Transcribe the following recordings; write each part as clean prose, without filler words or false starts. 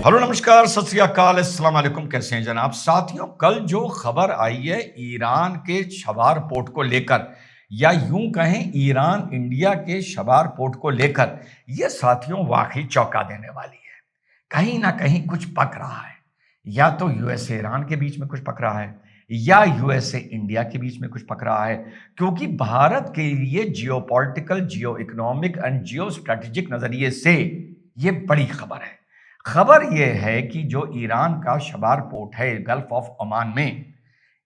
Hello नमस्कार सत श्री अकाल अस्सलाम वालेकुम। कैसे हैं जनाब? साथियों, कल जो खबर आई है ईरान के शबार पोर्ट को लेकर, या यूं कहें ईरान इंडिया के शबार पोर्ट को लेकर, यह साथियों वाकई चौंका देने वाली है। कहीं ना कहीं कुछ पक रहा है। या तो यूएसए ईरान के बीच में कुछ पक रहा है, या यूएसए इंडिया के बीच में कुछ पक रहा है। क्योंकि भारत के लिए जियो political, Jio economic and geo strategic नजरिए से यह बड़ी खबर है। खबर यह है कि जो ईरान का शबार पोर्ट है गल्फ ऑफ ओमान में,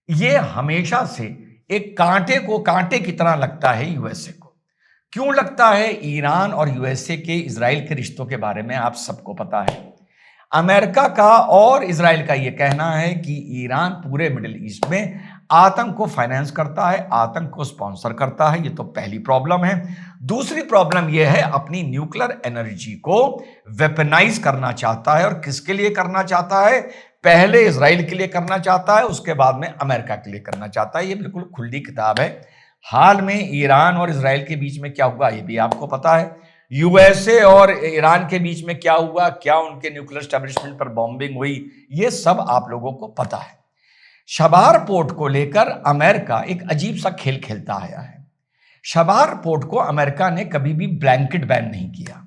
यह हमेशा से एक कांटे को कांटे की तरह लगता है यूएसए को। क्यों लगता है? ईरान और यूएसए के इजराइल के रिश्तों के बारे में आप सबको पता है। अमेरिका का और इजराइल का यह कहना है कि ईरान पूरे मिडिल ईस्ट में आतंक को फाइनेंस करता है, आतंक को स्पॉन्सर करता है। यह तो पहली प्रॉब्लम है। दूसरी प्रॉब्लम यह है अपनी न्यूक्लियर एनर्जी को वेपनाइज करना चाहता है। और किसके लिए करना चाहता है? पहले इजराइल के लिए करना चाहता है, उसके बाद में अमेरिका के लिए करना चाहता है। यह बिल्कुल खुली किताब है। हाल में ईरान और इजराइल के बीच में क्या हुआ यह भी आपको पता है। यूएसए और ईरान के बीच में क्या हुआ, क्या उनके न्यूक्लियर एस्टेब्लिशमेंट पर बॉम्बिंग हुई, यह सब आप लोगों को पता है। शबार पोर्ट को लेकर अमेरिका एक अजीब सा खेल खेलता आया है। शबार पोर्ट को अमेरिका ने कभी भी ब्लैंकेट बैन नहीं किया।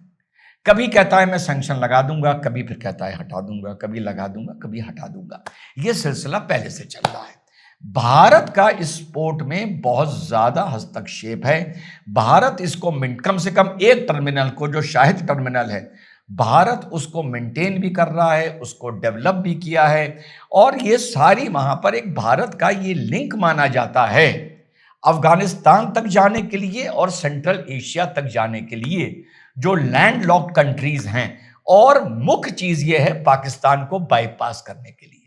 कभी कहता है मैं सैंक्शन लगा दूंगा, कभी फिर कहता है हटा दूंगा, कभी लगा दूंगा, कभी हटा दूंगा। यह सिलसिला पहले से चल रहा है। भारत का इस पोर्ट में बहुत ज्यादा हस्तक्षेप है। भारत इसको कम से कम एक टर्मिनल को, जो शाहिद टर्मिनल है, भारत उसको मेंटेन भी कर रहा है, उसको डेवलप भी किया है। और ये सारी वहां पर एक भारत का ये लिंक माना जाता है अफगानिस्तान तक जाने के लिए और सेंट्रल एशिया तक जाने के लिए, जो लैंड लॉक्ड कंट्रीज हैं। और मुख्य चीज यह है पाकिस्तान को बाईपास करने के लिए।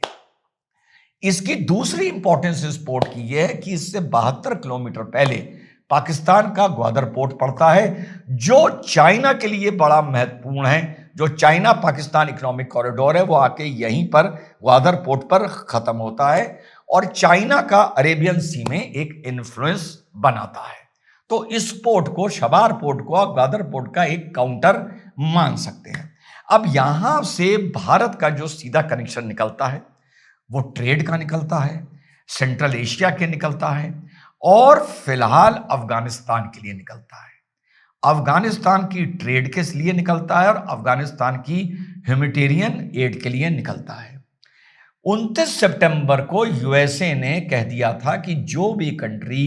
इसकी दूसरी इंपॉर्टेंस इस पोर्ट की यह है कि इससे 72 किलोमीटर पहले पाकिस्तान का ग्वादर पोर्ट पड़ता है, जो चाइना के लिए बड़ा महत्वपूर्ण है। जो चाइना पाकिस्तान इकोनॉमिक कॉरिडोर है वो आके यहीं पर ग्वादर पोर्ट पर खत्म होता है और चाइना का अरेबियन सी में एक इन्फ्लुएंस बनाता है। तो इस पोर्ट को, शबार पोर्ट को आप ग्वादर पोर्ट का एक काउंटर मान सकते हैं। अब यहां से भारत का जो सीधा कनेक्शन निकलता है वो ट्रेड का निकलता है, सेंट्रल एशिया के निकलता है, और फिलहाल अफगानिस्तान के लिए निकलता है। अफगानिस्तान की ट्रेड के लिए निकलता है और अफगानिस्तान की ह्यूमैनिटेरियन एड के लिए निकलता है। 29 सितंबर को यूएसए ने कह दिया था कि जो भी कंट्री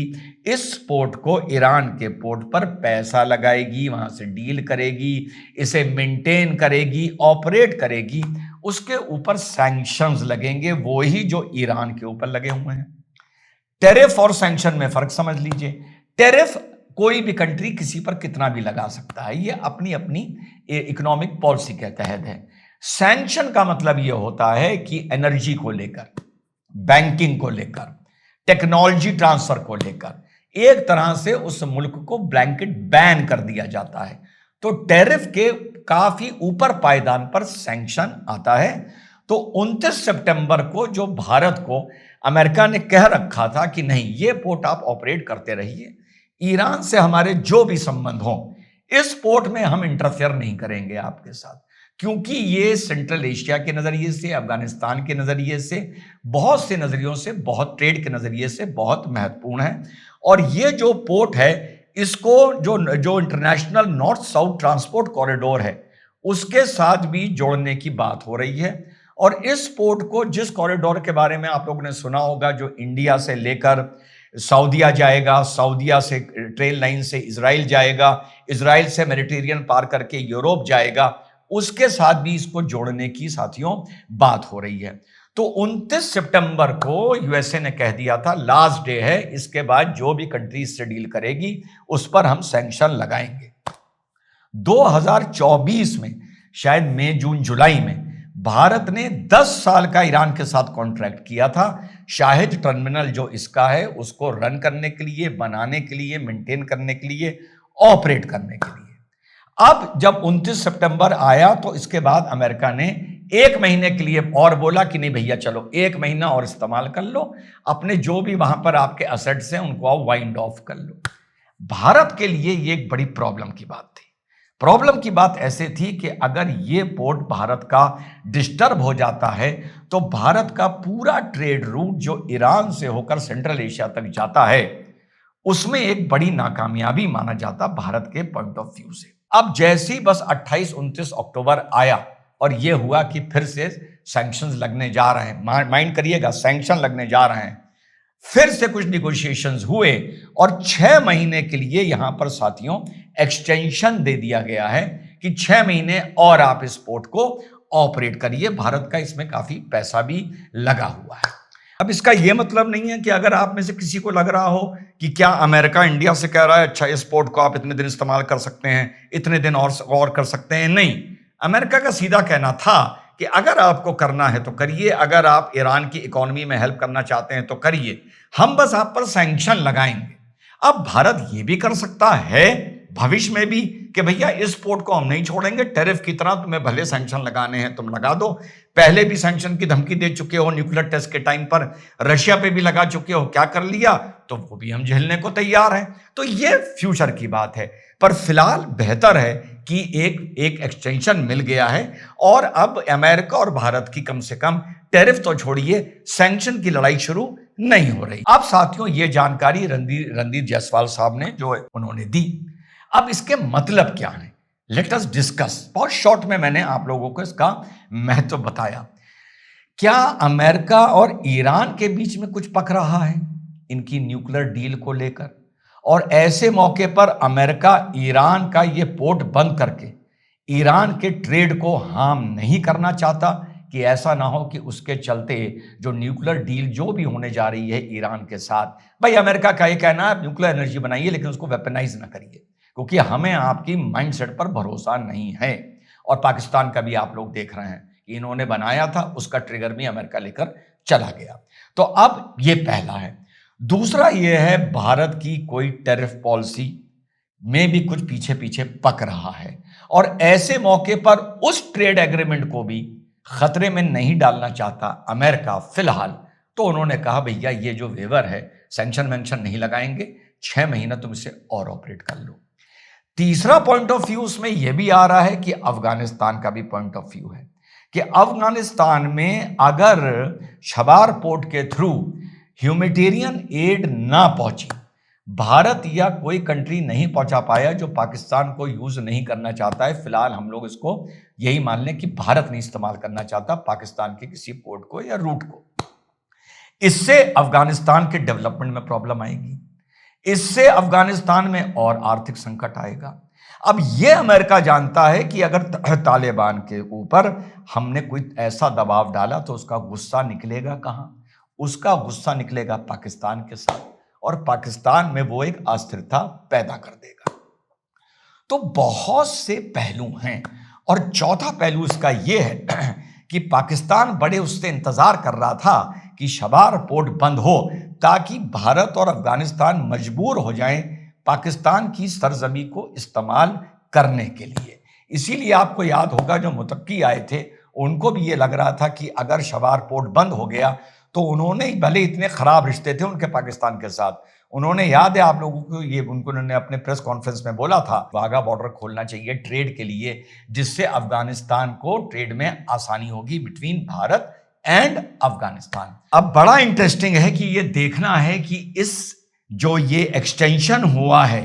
इस पोर्ट को, ईरान के पोर्ट पर पैसा लगाएगी, वहां से डील करेगी, इसे मेंटेन करेगी, ऑपरेट करेगी, उसके ऊपर सैंक्शंस लगेंगे, वो ही जो ईरान के ऊपर लगे हुए हैं। टेरिफ और सैंक्शन में फर्क समझ लीजिए। टेरिफ कोई भी कंट्री किसी पर कितना भी लगा सकता है, ये अपनी अपनी इकोनॉमिक पॉलिसी के तहत है। सैंक्शन का मतलब यह होता है कि एनर्जी को लेकर, बैंकिंग को लेकर, टेक्नोलॉजी ट्रांसफर को लेकर एक तरह से उस मुल्क को ब्लैंकेट बैन कर दिया जाता है। तो टैरिफ के काफी ऊपर पायदान पर सैंक्शन आता है। तो 29 सितंबर को जो भारत को अमेरिका ने कह रखा था कि नहीं, ये पोर्ट आप ऑपरेट करते रहिए, ईरान से हमारे जो भी संबंध हों, इस पोर्ट में हम इंटरफेयर नहीं करेंगे आपके साथ, क्योंकि ये सेंट्रल एशिया के नजरिए से, अफगानिस्तान के नजरिए से, बहुत से नजरियों से, बहुत ट्रेड के नजरिए से बहुत महत्वपूर्ण है। और ये जो पोर्ट है, इसको जो international north south transport corridor है उसके साथ भी जोड़ने की बात हो रही है। और इस पोर्ट को, जिस कॉरिडोर के बारे में आप लोगों ने सुना होगा, जो इंडिया से लेकर सऊदीया जाएगा, सऊदीया से ट्रेन लाइन से इजराइल जाएगा, इजराइल से मेडिटेरियन पार करके यूरोप जाएगा, उसके साथ भी इसको जोड़ने की साथियों बात हो रही है। तो 29 सितंबर को यूएसए ने कह दिया था लास्ट डे है, इसके बाद जो भी कंट्री इससे डील करेगी उस पर हम सैंक्शन लगाएंगे। 2024 में, शायद मई जून जुलाई में, भारत ने 10 साल का ईरान के साथ कॉन्ट्रैक्ट किया था, शाहिद टर्मिनल जो इसका है उसको रन करने के लिए, बनाने के लिए, मेंटेन करने के लिए, ऑपरेट करने के लिए। अब जब 29 सितंबर आया तो इसके बाद अमेरिका ने 1 महीने के लिए और बोला कि नहीं भैया, चलो 1 महीना और इस्तेमाल कर लो, अपने जो भी वहां पर आपके असेट्स हैं उनको आप वाइंड ऑफ कर लो। भारत के लिए ये एक बड़ी प्रॉब्लम की बात थी। प्रॉब्लम की बात ऐसे थी कि अगर ये पोर्ट भारत का डिस्टर्ब हो जाता है तो भारत का पूरा ट्रेड रूट जो ईरान से होकर सेंट्रल एशिया तक जाता है उसमें एक बड़ी नाकामयाबी माना जाता भारत के पॉइंट ऑफ व्यू से। अब जैसे ही बस 28-29 अक्टूबर आया और यह हुआ कि फिर से सैंक्शंस लगने जा रहे हैं, माइंड करिएगा सैंक्शन लगने जा रहे हैं, फिर से कुछ निगोशिएशंस हुए और 6 महीने के लिए यहां पर साथियों एक्सटेंशन दे दिया गया है कि 6 महीने और आप इस पोर्ट को ऑपरेट करिए। भारत का इसमें काफी पैसा भी लगा हुआ है। अब इसका यह मतलब नहीं है कि अगर आप में से किसी को लग रहा हो कि क्या अमेरिका इंडिया से कह रहा है अच्छा इस पोर्ट को आप इतने दिन इस्तेमाल कर सकते हैं, इतने दिन और कर सकते हैं, नहीं। अमेरिका का सीधा कहना था कि अगर आपको करना है तो करिए, अगर आप ईरान की इकोनॉमी में हेल्प करना चाहते हैं तो करिए, हम बस आप पर सैंक्शन लगाएंगे। अब भारत ये भी कर सकता है भविष्य में भी कि भैया इस पोर्ट को हम नहीं छोड़ेंगे, टैरिफ की तरह तुम्हें भले सैंक्शन लगाने हैं तुम लगा दो। पहले भी सैंक्शन की धमकी दे चुके हो, न्यूक्लियर टेस्ट के टाइम पर रशिया पे भी लगा चुके हो, क्या कर लिया, तो वो भी हम झेलने को तैयार हैं। तो ये फ्यूचर की बात है, पर फिलहाल बेहतर है कि एक एक्सटेंशन मिल गया है और अब अमेरिका और भारत की कम से कम टैरिफ तो छोड़िए सैंक्शन की लड़ाई शुरू नहीं हो रही। अब साथियों ये जानकारी रणधीर जायसवाल साहब ने जो उन्होंने दी, अब इसके मतलब क्या है, लेट अस डिस्कस। बहुत शॉर्ट में मैंने आप लोगों को इसका महत्व बताया। क्या अमेरिका और ईरान के बीच में कुछ पक रहा है इनकी न्यूक्लियर डील को लेकर, और ऐसे मौके पर अमेरिका ईरान का ये पोर्ट बंद करके ईरान के ट्रेड को हार्म नहीं करना चाहता कि ऐसा ना हो कि उसके चलते जो न्यूक्लियर डील जो भी होने जा रही है ईरान के साथ, भाई अमेरिका का ये कहना है न्यूक्लियर एनर्जी बनाइए लेकिन उसको वेपनाइज ना करिए, क्योंकि हमें आपकी माइंडसेट पर भरोसा नहीं है। और पाकिस्तान का भी आप लोग देख रहे हैं कि इन्होंने बनाया था, उसका ट्रिगर भी अमेरिका लेकर चला गया। तो अब ये पहला है। दूसरा यह है भारत की कोई टैरिफ पॉलिसी में भी कुछ पीछे पीछे पक रहा है और ऐसे मौके पर उस ट्रेड एग्रीमेंट को भी खतरे में नहीं डालना चाहता अमेरिका फिलहाल। तो उन्होंने कहा भैया ये जो वेवर है सैंक्शन वैंक्शन नहीं लगाएंगे, 6 महीना तुम इसे और ऑपरेट कर लो। तीसरा पॉइंट ऑफ व्यू उसमें यह भी आ रहा है कि अफगानिस्तान का भी पॉइंट ऑफ व्यू है कि अफगानिस्तान में अगर शबार पोर्ट के थ्रू ह्यूमैनिटेरियन एड ना पहुंची, भारत या कोई कंट्री नहीं पहुंचा पाया जो पाकिस्तान को यूज नहीं करना चाहता है, फिलहाल हम लोग इसको यही मान लें कि भारत नहीं इस्तेमाल करना चाहता पाकिस्तान के किसी पोर्ट को या रूट को, इससे अफगानिस्तान के डेवलपमेंट में प्रॉब्लम आएगी, इससे अफगानिस्तान में और आर्थिक संकट आएगा। अब यह अमेरिका जानता है कि अगर तालिबान के ऊपर हमने कोई ऐसा दबाव डाला तो उसका गुस्सा निकलेगा कहां, उसका गुस्सा निकलेगा पाकिस्तान के साथ और पाकिस्तान में वो एक अस्थिरता पैदा कर देगा। तो बहुत से पहलू हैं और चौथा पहलू इसका यह है कि पाकिस्तान बड़े उससे इंतजार कर रहा था कि शबार पोर्ट बंद हो ताकि भारत और अफगानिस्तान मजबूर हो जाएं पाकिस्तान की सरजमी को इस्तेमाल करने के लिए। इसीलिए आपको याद होगा जो मुतक्की आए थे उनको भी ये लग रहा था कि अगर शबार पोर्ट बंद हो गया तो उन्होंने, भले इतने खराब रिश्ते थे उनके पाकिस्तान के साथ, उन्होंने, याद है आप लोगों को, ये उन्होंने अपने प्रेस कॉन्फ्रेंस में बोला था वाघा बॉर्डर खोलना चाहिए ट्रेड के लिए, जिससे अफगानिस्तान को ट्रेड में आसानी होगी बिटवीन भारत एंड अफगानिस्तान। अब बड़ा इंटरेस्टिंग है कि ये देखना है कि इस जो ये एक्सटेंशन हुआ है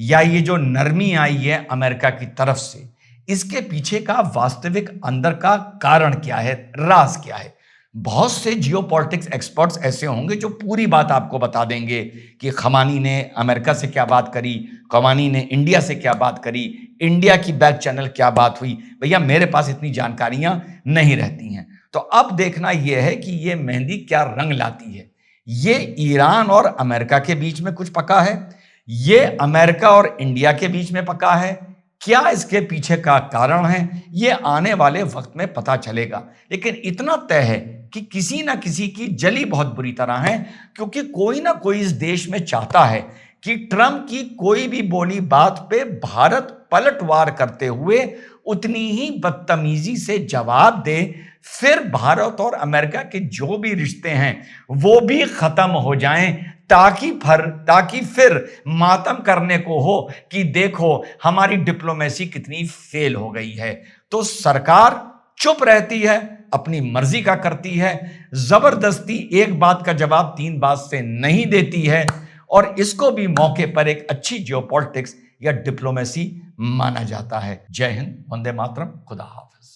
या ये जो नरमी आई है अमेरिका की तरफ से, इसके पीछे का वास्तविक अंदर का कारण क्या है, राज क्या है। बहुत से जियोपॉलिटिक्स एक्सपर्ट्स ऐसे होंगे जो पूरी बात आपको बता देंगे कि खमानी ने अमेरिका से क्या बात करी, खमानी ने इंडिया से क्या बात करी, इंडिया की बैक चैनल क्या बात हुई। भैया मेरे पास इतनी जानकारियां नहीं रहती हैं। तो अब देखना यह है कि ये मेहंदी क्या रंग लाती है। ये ईरान और अमेरिका के बीच में कुछ पका है, ये अमेरिका और इंडिया के बीच में पका है, क्या इसके पीछे का कारण है ये आने वाले वक्त में पता चलेगा। लेकिन इतना तय है कि किसी ना किसी की जली बहुत बुरी तरह है, क्योंकि कोई ना कोई इस देश में चाहता है कि ट्रंप की कोई भी बोली बात पे भारत पलटवार करते हुए उतनी ही बदतमीजी से जवाब दे, फिर भारत और अमेरिका के जो भी रिश्ते हैं वो भी खत्म हो जाएं, ताकि फिर मातम करने को हो कि देखो हमारी डिप्लोमेसी कितनी फेल हो गई है। तो सरकार चुप रहती है, अपनी मर्जी का करती है, जबरदस्ती एक बात का जवाब तीन बात से नहीं देती है, और इसको भी मौके पर एक अच्छी जियोपॉलिटिक्स या डिप्लोमेसी माना जाता है। जय हिंद, वंदे मातरम, खुदा हाफिज।